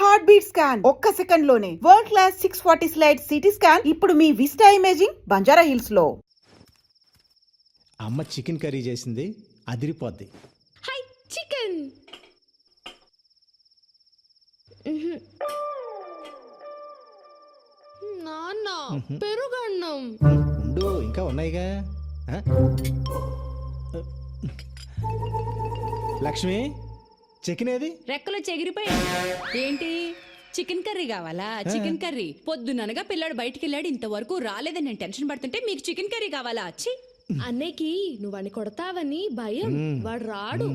Heart beat scan ఒక్క second లోనే world class 640 slide CT scan ఇప్పుడు మీ విస్టా ఇమేజింగ్ బంజారా హిల్స్ లో. అమ్మ చికెన్ కర్రీ చేసింది, అదిరిపోద్ది. High chicken. నాన్న పెరుగన్నం. ఉండు, ఇంకా ఉన్నాయిగా. లక్ష్మి, చికెన్ ఏది? రెక్కలో చెగిరిపోయాడు. ఏంటి చికెన్ కర్రీ కావాలా? చికెన్ కర్రీ పొద్దుననగా పిల్లాడు బయటికి వెళ్ళాడు, ఇంతవరకు రాలేదని నేను టెన్షన్ పడుతుంటే మీకు చికెన్ కర్రీ కావాలా? ఛీ, అన్నయ్యకి నువ్వని కొడతావని భయం, వాడు రాడు.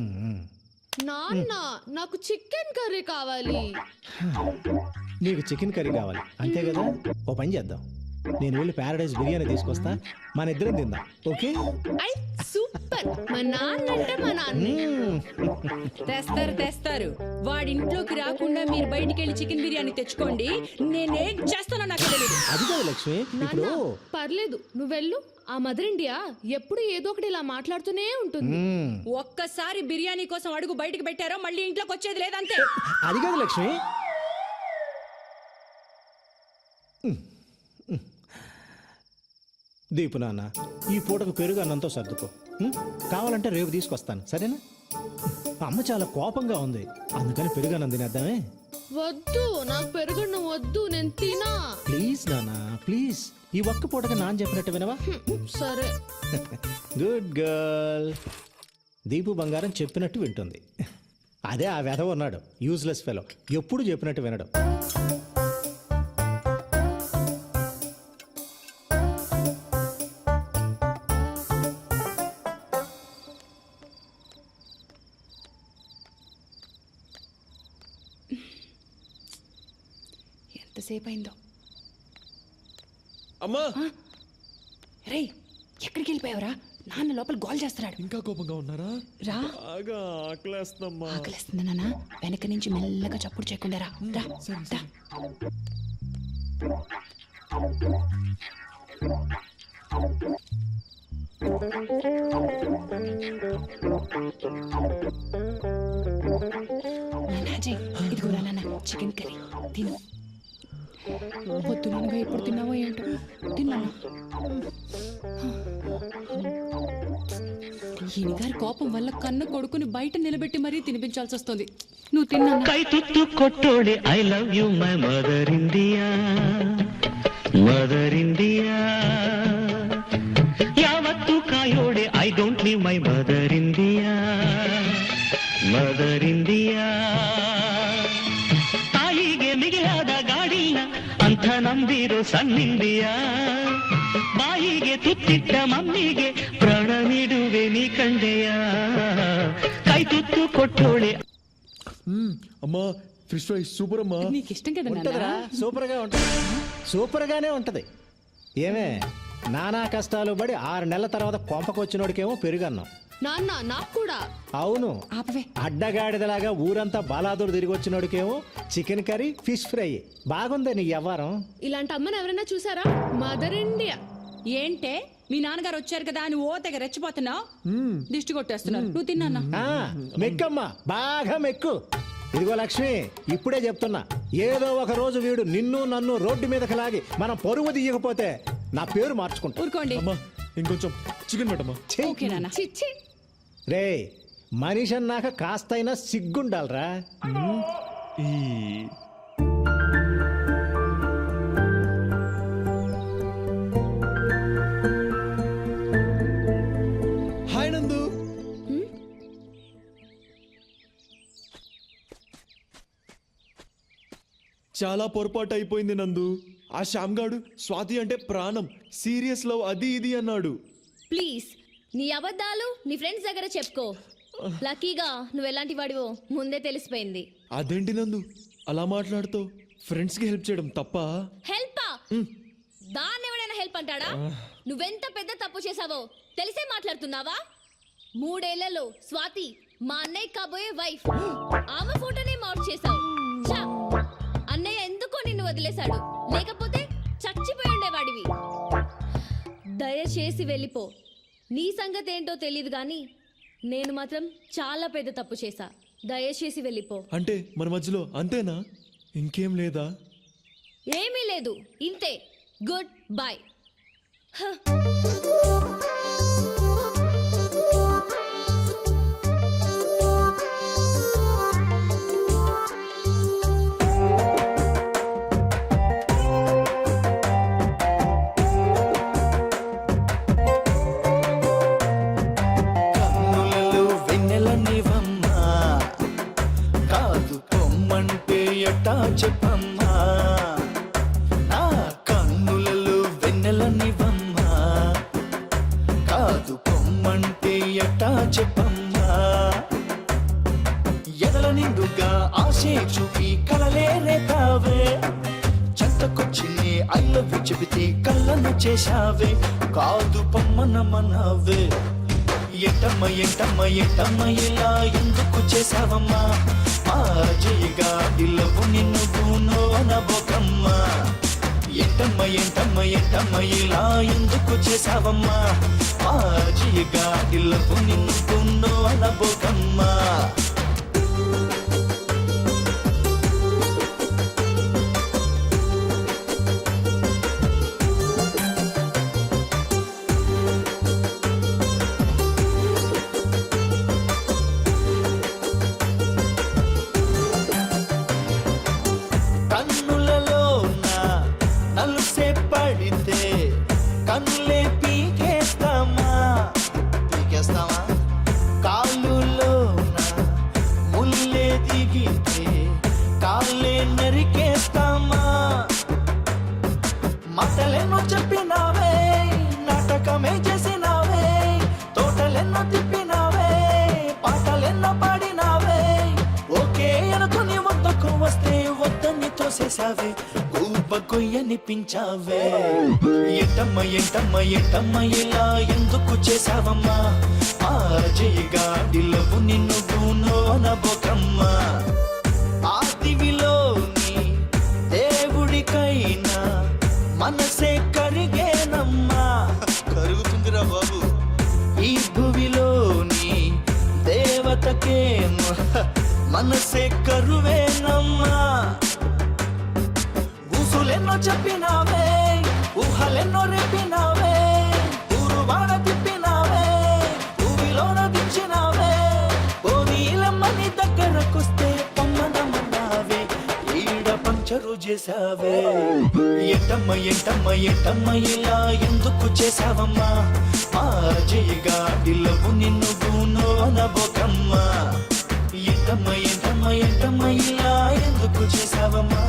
నాన్న నాకు చికెన్ కర్రీ కావాలి. నీకు చికెన్ కర్రీ కావాలి అంతే కదా? ఓ పని చేద్దాం, నేను వెళ్ళి ప్యారడైజ్ బిర్యానీ తీసుకొస్తా, మన ఇద్దరం తిందాం. ఓకే? I super. మా నాన్న అంటే మా నాన్న. తెస్తారు. వాడింట్లోకి రాకుండా మీరు బయటికి వెళ్ళి చికెన్ బిర్యానీ తెచ్చుకోండి, నేనేం చేస్తానో నాకు తెలియదు. అది కాదు లక్ష్మి, ఇప్పుడు పర్లేదు నువ్వు వెళ్ళు. ఆ మదర్ ఇండియా ఎప్పుడు ఏదో ఒకటి ఇలా మాట్లాడుతూనే ఉంటుంది. ఒక్కసారి బిర్యానీ కోసం అడుగు బయటికి పెట్టారో మళ్ళీ ఇంట్లోకి వచ్చేది లేదంతే. అది కాదు లక్ష్మి, దీపు నాన్న, ఈ పూటకు పెరుగు అన్నంతో సర్దుకో. కావాలంటే రేపు తీసుకొస్తాను, సరేనా? అమ్మ చాలా కోపంగా ఉంది, అందుకని పెరుగు అన్నం తినేద్దామే. వద్దు, నాకు పెరుగన్నం వద్దు, నేను తినా. ప్లీజ్ నాన్న ప్లీజ్, ఈ ఒక్క పూటగా నాన్న చెప్పినట్టు వినవా? సరే. Good girl. దీపు బంగారం చెప్పినట్టు వింటుంది. అదే ఆ వెధవ ఉన్నాడు, యూజ్లెస్ ఫెలో, ఎప్పుడు చెప్పినట్టు వినడు. ఎంతసేపు అయిందో. అమ్మా, రే ఎక్కడికి వెళ్ళిపోయావురా? నాన్న లోపల గోల్ చేస్తున్నాడు. ఇంకా కోపంగా ఉన్నారా? రా. బాగా ఆకలేస్తమ్మా. ఆకలిస్తుంది నాన్న, వెనక నుంచి మెల్లగా చప్పుడు చేయకుండా రా. రా. ఇదిగోరా నాన్న చికెన్ కర్రీ తిను. పొద్దునగా ఎప్పుడు తిన్నావో ఏంటో. తిన్నాను. ఈయనగారి కోపం వల్ల కన్న కొడుకుని బయట నిలబెట్టి మరీ తినిపించాల్సి వస్తుంది. నువ్వు తిన్నా? కై తుత్తు కొట్టోడే I love you my mother India, mother India. యావత్తు కాయోడే I don't leave my mother India, mother India. ತಾಯಿಗೆ ಮಿಗಿಲಾದ ಗಾಡಿನ ಅಂತ ನಂಬಿರೋ ಸಣ್ಣಿಂಡಿಯಾ. ಬಾಯಿಗೆ ತುತ್ತಿಟ್ಟ ಮಮ್ಮಿಗೆ ಪ್ರಾಣ ನೀಡುವೆ ನೀ ಕಂಡೆಯ. ಕೈ ತುತ್ತು ಕೊಟ್ಟೋಳೆ. అమ్మా, ఫిష్ ఫ్రై సూపర్ అమ్మా. నీకు ఇష్టం కదా ఉంటుందిరా, సూపర్గా ఉంటుంది, సూపర్గానే ఉంటది. ఏమే, నానా కష్టాలు పడి 6 నెలల తర్వాత కొంపకొచ్చినోడికేమో పెరుగన్నాం. నాన్న నాకు కూడా. అవును, ఆపవే. అడ్డగాడిదలాగా ఊరంతా బాలాదూరు తిరిగి వచ్చినోడికేమో చికెన్ కర్రీ ఫిష్ ఫ్రై. బాగుంది నీ వ్యవహారం. ఇలాంటి అమ్మని ఎవరైనా చూసారా? Mother India. ఏంటే మీ నాన్నగారు వచ్చారు కదా అని ఓ తెగ రెచ్చిపోతున్నావు, దిష్టి కొట్టేస్తున్నారు. నువ్వు తిన్నా? మెక్కమ్మా, బాగా మెక్కు. ఇదిగో లక్ష్మి, ఇప్పుడే చెప్తున్నా, ఏదో ఒక రోజు వీడు నిన్ను నన్ను రోడ్డు మీదకి లాగి మనం పరువు తీయకపోతే నా పేరు మార్చుకుంటా. ఊరుకోండి. అమ్మా, ఇంకొంచెం చికెన్ పెట్టమ్మా. ఓకే నాన్న. చిచ్చి. రే, మనిషి అన్నాక కాస్తైనా సిగ్గుండాలరా. ఈ హాయ్ నందు. చాలా పొరపాటు అయిపోయింది నందు. ఆ శ్యామ్గాడు స్వాతి అంటే ప్రాణం, సీరియస్ లవ్ అది ఇది అన్నాడు. ప్లీజ్ నీ అబద్ధాలు నీ ఫ్రెండ్స్ దగ్గర చెప్పుకో. లక్కీగా నువ్వు ఎలాంటి వాడివో ముందే తెలిసిపోయింది. అదేంటి నందు అలా మాట్లాడుతావు? ఫ్రెండ్స్ కి హెల్ప్ చేయడం తప్ప? హెల్పా? దాన్ని ఎవడైనా హెల్ప్ అంటాడా? నువ్వెంత పెద్ద తప్పు చేసావో తెలిసే మాట్లాడుతున్నావా? 3 ఏళ్లలో స్వాతి మా అన్నయ్య కాబోయే వైఫ్, ఆమె ఫోటోనే మార్క్ చేసావు. అన్నయ్య ఎందుకో నిన్ను వదిలేశాడు, లేకపోతే చచ్చిపోయి ఉండేవాడివి. దయచేసి వెళ్ళిపో. నీ సంగతి ఏంటో తెలియదు గాని నేను మాత్రం చాలా పెద్ద తప్పు చేశా. దయచేసి వెళ్ళిపో. అంటే మన మధ్యలో అంతేనా? ఇంకేం లేదా? ఏమీ లేదు, ఇంతే. Good bye. కన్నులలో వెన్నెల నీవమ్మా, కాదు పొమ్మంటే ఎట్టా చెప్పమ్మా. నా కన్నులలో వెన్నెల నీవమ్మా, కాదు పొమ్మంటే ఎట్టా చెప్పమ్మా. ఎదల నిండుగా ఆశే చూపి కలలే రేతావే, చెంతకొచ్చి ఐ లవ్ యు చెబితే కళ్ళను చేశావే. కాదు పొమ్మనమన్నావే, ఎంటమ్మ ఎంటమ్మ ఎంటమ్మ ఇలా ఎందుకు చేసావమ్మా. మా జయగా ఇల్లవు నిన్ను నోనబోకమ్మా. ఎంటమ్మ ఎంటమ్మ ఎంటమ్మ ఇలా ఎందుకు చేసావమ్మా. మా జయగా ఇల్లవు నిన్ను నోనబోకమ్మా. కన్నులలోన నలుసే పడితే కన్నులే పీకేస్తామా. కాళ్ళులోన ముల్లే దిగితే కాళ్ళే నరికేస్తామా. మాటలెన్నో చెప్పినావే, నాటకమే చేసినావే, తోటలెన్నో తిప్పినావే, పాటలెన్నో పాడినావే. ఓకే అనుకుని వద్దకు వస్తే వద్దని తోసేసావే, కూప కొయ్యనిపించావే. ఎంటమ్మ ఎంటమ్మ ఎంటమ్మ ఇలా ఎందుకు చేసావమ్మా. ఆ జయగా దిల్లవు నిన్ను నోనబోకమ్మా. ఆ దివిలోని దేవుడికైనా మనసే కరిగేనమ్మా. కరుగుతుందిరా బాబు. ఈ భువిలోని దేవతకేమో మనసే కరువేనమ్మా. ఊసులెన్నో చెప్పినావే, ఊహలెన్నో రేపినావే, ఊరువాడ తిప్పినావే, ఊవిలోన దించినావే. పోనీలమ్మని దగ్గరకొస్తే పొమ్మనమన్నావే, ఈడ పంచరు చేసావే. ఎంటమ్మ ఎంటమ్మ ఎంటమ్మ ఇలా ఎందుకు చేసావమ్మా. మా జయగా ఇల్లవు నిన్ను నోనబోకమ్మా. ఎంటమ్మ ఎంటమ్మ ఎంటమ్మ ఇలా ఎందుకు చేసావమ్మా.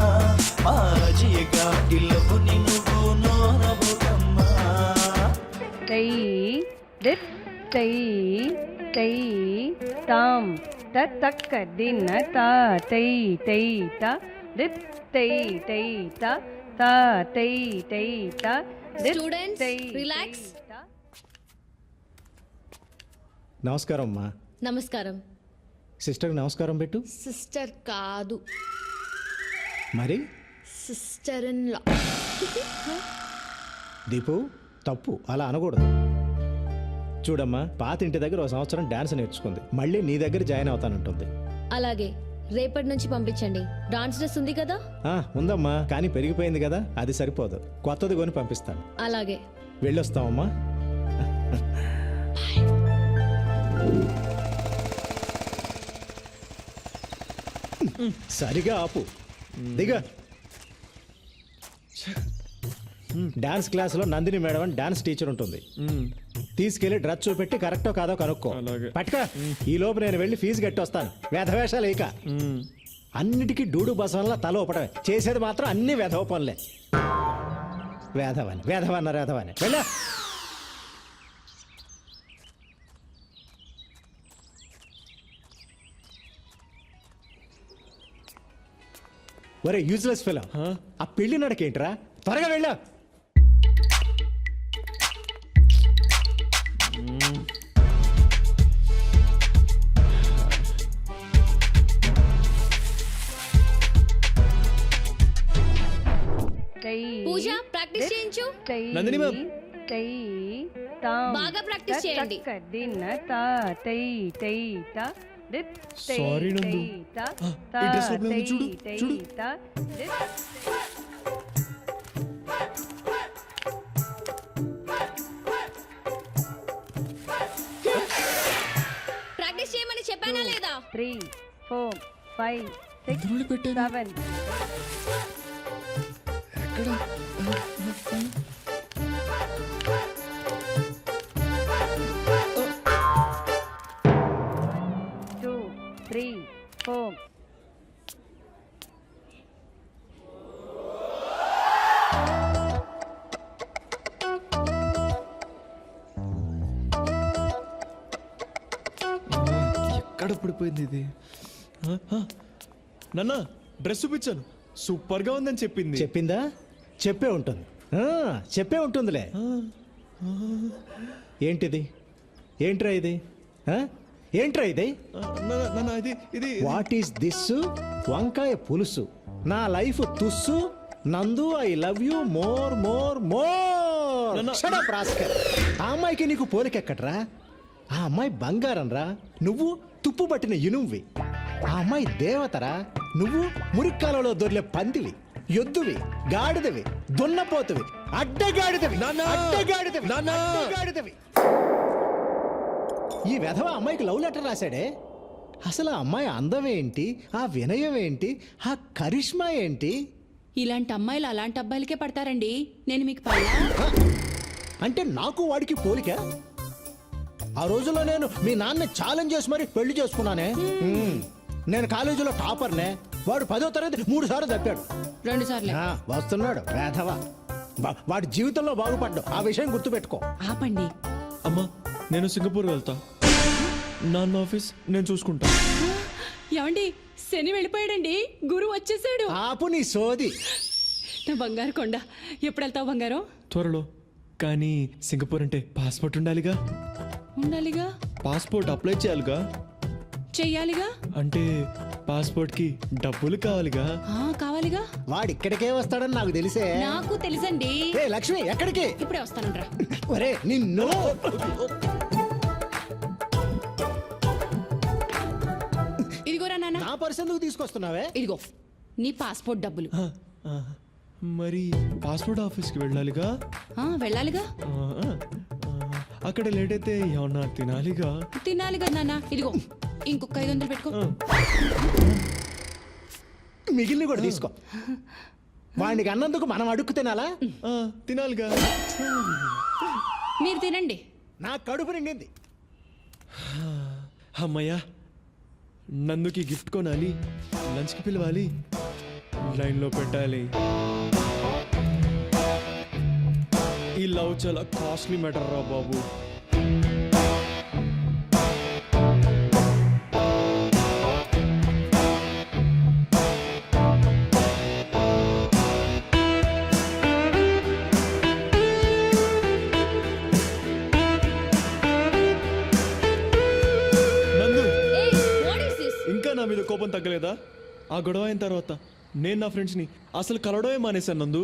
మా జయగా ఇల్లవు నిన్ను నోనబోకమ్మా. తై దిత్ తై తై తాం తక్క దిన తా తై తై తా దిత్ తై తై తా తా తై తై తా దిత్ Students, తై relax. తా. నమస్కారం అమ్మా. నమస్కారం. సిస్టర్కి నమస్కారం పెట్టు. సిస్టర్ కాదు, మరి సిస్టర్ ఇన్ లా. దీపు తప్పు, అలా అనకూడదు. చూడమ్మా, పాత ఇంటి దగ్గర ఒక సంవత్సరం డాన్స్ నేర్చుకుంది, మళ్ళీ నీ దగ్గర జాయిన్ అవుతానంటుంది. అలాగే, రేపటి నుంచి పంపించండి. డాన్స్ డ్రెస్ ఉంది కదా? ఉందమ్మా, కానీ పెరిగిపోయింది కదా, అది సరిపోదు, కొత్తది కొని పంపిస్తాను. అలాగే. వెళ్ళొస్తామమ్మా. సరిగా ఆపు, దిగా. డాన్స్ క్లాస్లో నందిని మేడం అని డాన్స్ టీచర్ ఉంటుంది. తీసుకెళ్లి డ్రెస్ చూపెట్టి కరెక్టో కాదో కనుక్కో. అలాగే. పట్టుక. ఈ లోపు నేను వెళ్ళి ఫీజు కట్టొస్తాను. వేధవేషాలు ఇక అన్నిటికీ డూడు బసంలా తల ఊపడమే, చేసేది మాత్రం అన్ని వెధవ పనులే. వేధవని వేధవన్నారు, వేధవని వెళ్ళా. ఒరే యూజ్లెస్ ఫెలో, ఆ పెళ్లి నడకేంట్రా? త్వరగా వెళ్ళా. పూజ, ప్రాక్టీస్ చేయించు. నందిని మ్యామ్. బాగా ప్రాక్టీస్ చేయండి. రిత్ Sorry, Nandu. ఈ dress లో ఉంది, చూడు, చూడు. ప్రాక్టీస్ చేయమని చెప్పానా లేదా? 3 4 5 6 ఇందులోనే పెట్టాను. 7 ఎక్కడ? 2 3 4 ఎక్కడ పడిపోయింది ఇది? నాన్న డ్రెస్ చూపించాను, సూపర్ గా ఉందని చెప్పింది. చెప్పిందా? చెప్పే ఉంటుంది. చెప్పే ఉంటుందిలే. ఏంటిది? ఏంట్రా ఇది? ఏంట్రా ఇది? నాన్న ఇది ఇది వాట్ ఈస్ దిస్? వంకాయ పులుసు. నా లైఫ్ తుస్సు. నందు I love you more more more. ఆ అమ్మాయికి నీకు పోలికెక్కడ్రా? ఆ అమ్మాయి బంగారం రా, నువ్వు తుప్పు పట్టిన ఇనువువి. ఆ అమ్మాయి దేవతరా, నువ్వు మురిక్కాలలో దొర్లే పందివి, ఎద్దువి, గాడిదవి, దున్నపోతువి, అడ్డగాడిదవి, అడ్డగాడిదవి, అడ్డగాడిదవి. ఈ వెధవ అమ్మాయికి లవ్ లెటర్ రాశాడే. అసలు ఆ అమ్మాయి అందం ఏంటి, ఆ వినయం ఏంటి, ఆ కరిష్మా ఏంటి? ఇలాంటి అమ్మాయిలు అలాంటి అబ్బాయిలకే పడతారండి. నేను మీకు పైన అంటే నాకు వాడికి పోలిక? ఆ రోజుల్లో నేను మీ నాన్న ఛాలెంజ్ చేసి మరి పెళ్లి చేసుకున్నానే. నేను కాలేజీలో టాపర్నే. వాడు 10వ తరగతి 3 సార్లు తప్పాడు. 2 సార్లు వస్తున్నాడు వేధవ. వాడి జీవితంలో బాగుపడ్డావు, ఆ విషయం గుర్తుపెట్టుకో. ఆపండి. అమ్మా నేను సింగపూర్ వెళ్తా. నాన్న ఆఫీస్ నేను చూసుకుంటా. ఏమండి, శని వెళ్ళిపోయాడండి, గురువు వచ్చేసాడు. ఆపు నీ సోది. నా బంగారు కొండ. ఎప్పుడు వెళ్తావు బంగారం? త్వరలో. కానీ సింగపూర్ అంటే పాస్పోర్ట్ ఉండాలిగా. ఉండాలిగా. పాస్పోర్ట్ అప్లై చేయాలిగా. చెయ్యాలిగా. అంటే పాస్పోర్ట్ కి డబ్బులు కావాలిగా. కావాలిగా. వాడు ఇక్కడికే వస్తాడని నాకు తెలిసే. నాకు తెలుసండి. ఏ లక్ష్మి, ఎక్కడికి? ఇప్పుడే వస్తానంట్రా. ఒరే నిన్ను. ఇదిగోరా నాన్న. నా పర్స్ ఎందుకు తీసుకొస్తున్నావే? ఇదిగో నీ పాస్పోర్ట్ డబ్బులు. ఆ, మరి పాస్పోర్ట్ ఆఫీస్కి వెళ్ళాలిగా. వెళ్ళాలిగా. అక్కడ లేట్ అయితే ఏమన్నా తినాలిగా. తినాలిగా నాన్న. ఇదిగో ఇంకొక 500 పెట్టుకో. మిగిలిన కూడా తీసుకో. వాడికి అన్నందుకు మనం అడుక్కు తినాలా? తినాలిగా. మీరు తినండి. నా కడుపు నిండింది. అమ్మయ్యా, నందుకి గిఫ్ట్ కొనాలి, లంచ్కి పిలవాలి, లైన్లో పెట్టాలి. ఈ లవ్ చాలా కాస్ట్లీ మ్యాటర్ రా బాబు. నందు, వాట్ ఇస్ దిస్? ఇంకా నా మీద కోపం తగ్గలేదా? ఆ గొడవ అయిన తర్వాత నేను నా ఫ్రెండ్స్ని అసలు కలవడమే మానేశాను నందు.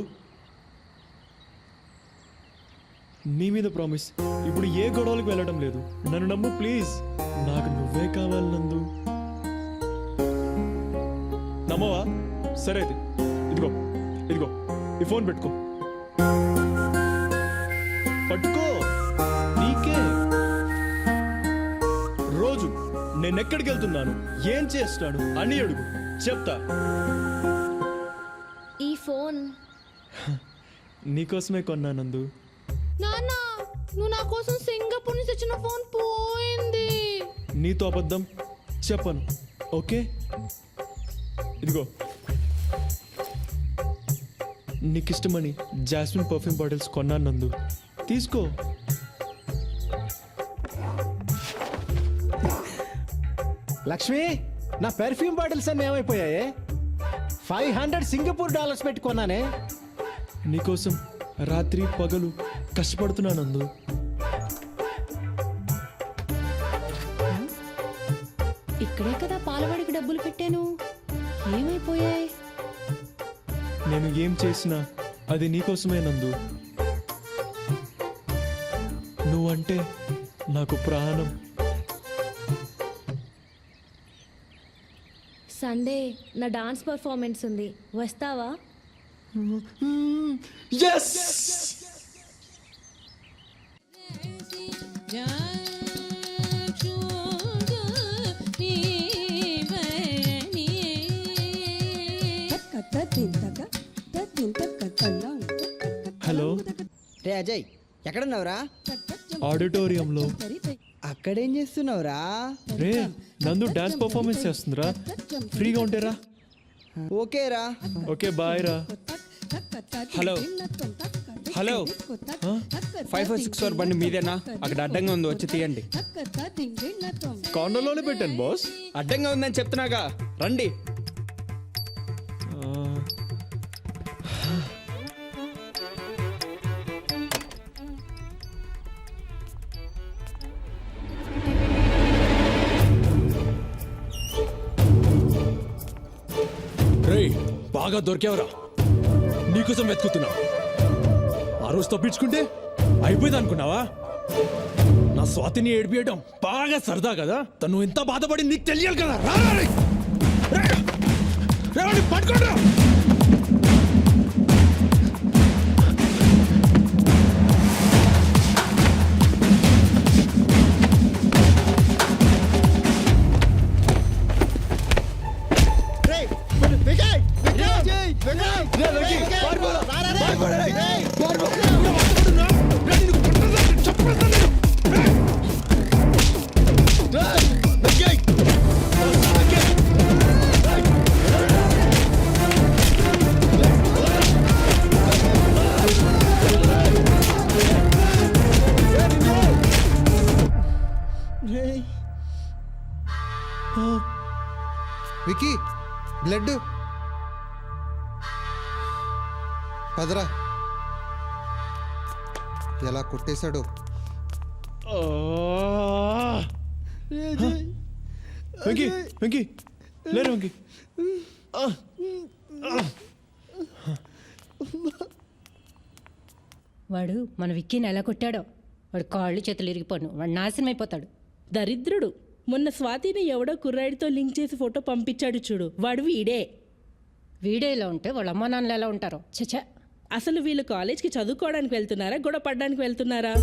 నీ మీద ప్రామిస్, ఇప్పుడు ఏ గొడవలకు వెళ్ళడం లేదు. నన్ను నమ్ము ప్లీజ్. నాకు నువ్వే కావాలి నందు. నమ్మవా? సరే అయితే ఇదిగో ఇదిగో ఈ ఫోన్ పెట్టుకో. పట్టుకో, నీకే. రోజు నేను ఎక్కడికి వెళ్తున్నాను, ఏం చేస్తాను అని అడుగు, చెప్తా. ఈ ఫోన్ నీకోసమే కొన్నా నందు. నాన్న, నువ్వు నా కోసం సింగపూర్ నుంచి తెచ్చిన ఫోన్ పోయింది. నీతో అబద్ధం చెప్పను, ఓకే? ఇదిగో నీకిష్టమని జాస్మిన్ పర్ఫ్యూమ్ బాటిల్స్ కొన్నాను నందు, తీసుకో. లక్ష్మి, నా పెర్ఫ్యూమ్ బాటిల్స్ అన్ని ఏమైపోయాయి? $500 సింగపూర్ డాలర్స్ పెట్టుకున్నానే. నీకోసం రాత్రి పగలు కష్టపడుతున్నా నందు. ఇక్కడే కదా పాలవాడికి డబ్బులు పెట్టాను, ఏమైపోయాయి? నేను ఏం చేసినా అది నీకోసమే నందు. నువ్వంటే నాకు ప్రాణం. సండే నా డాన్స్ పర్ఫార్మెన్స్ ఉంది, వస్తావా? ఎస్ హలో రే అజయ్ ఎక్కడున్నావురా? ఆడిటోరియంలో. అక్కడేం చేస్తున్నావురా? రే నందు డాన్స్ పర్ఫార్మెన్స్ చేస్తుందిరా, ఫ్రీగా ఉంటేరా. ఓకేరా. ఓకే బాయ్ రా. హలో హలో 546 బండి మీదేనా? అక్కడ అడ్డంగా ఉంది, వచ్చి తీయండి. కార్నర్లోనే పెట్టాను బాస్. అడ్డంగా ఉందని చెప్తున్నాగా, రండి. రే బాగా దొరికావురా, నీకోసం వెతుకుతున్నా. ఆ రోజు తప్పించుకుంటే అయిపోయింది అనుకున్నావా? నా స్వాతిని ఏడిపియడం బాగా సరదా కదా, తను ఎంత బాధపడి నీకు తెలియాలి కదా. పట్టుకోండి. వికీ బ్లడ్ పదరా, ఎలా కొట్టేశాడు. వెంకీ వెంకీ లేరు వెంకీ. వాడు మన విక్కీని ఎలా కొట్టాడో, వాడు కాళ్ళు చేతులు ఇరిగిపోను, వాడు నాశనం అయిపోతాడు. దరిద్రుడు. మొన్న స్వాతిని ఎవడో కుర్రాడితో లింక్ చేసి ఫోటో పంపించాడు చూడు, వాడు వీడే. వీడియోలో ఉంటే వాళ్ళ అమ్మా నాన్నలు ఎలా ఉంటారో. చచ్చా. అసలు వీళ్ళు కాలేజ్కి చదువుకోవడానికి వెళ్తున్నారా, గొడవ పడడానికి వెళ్తున్నారా?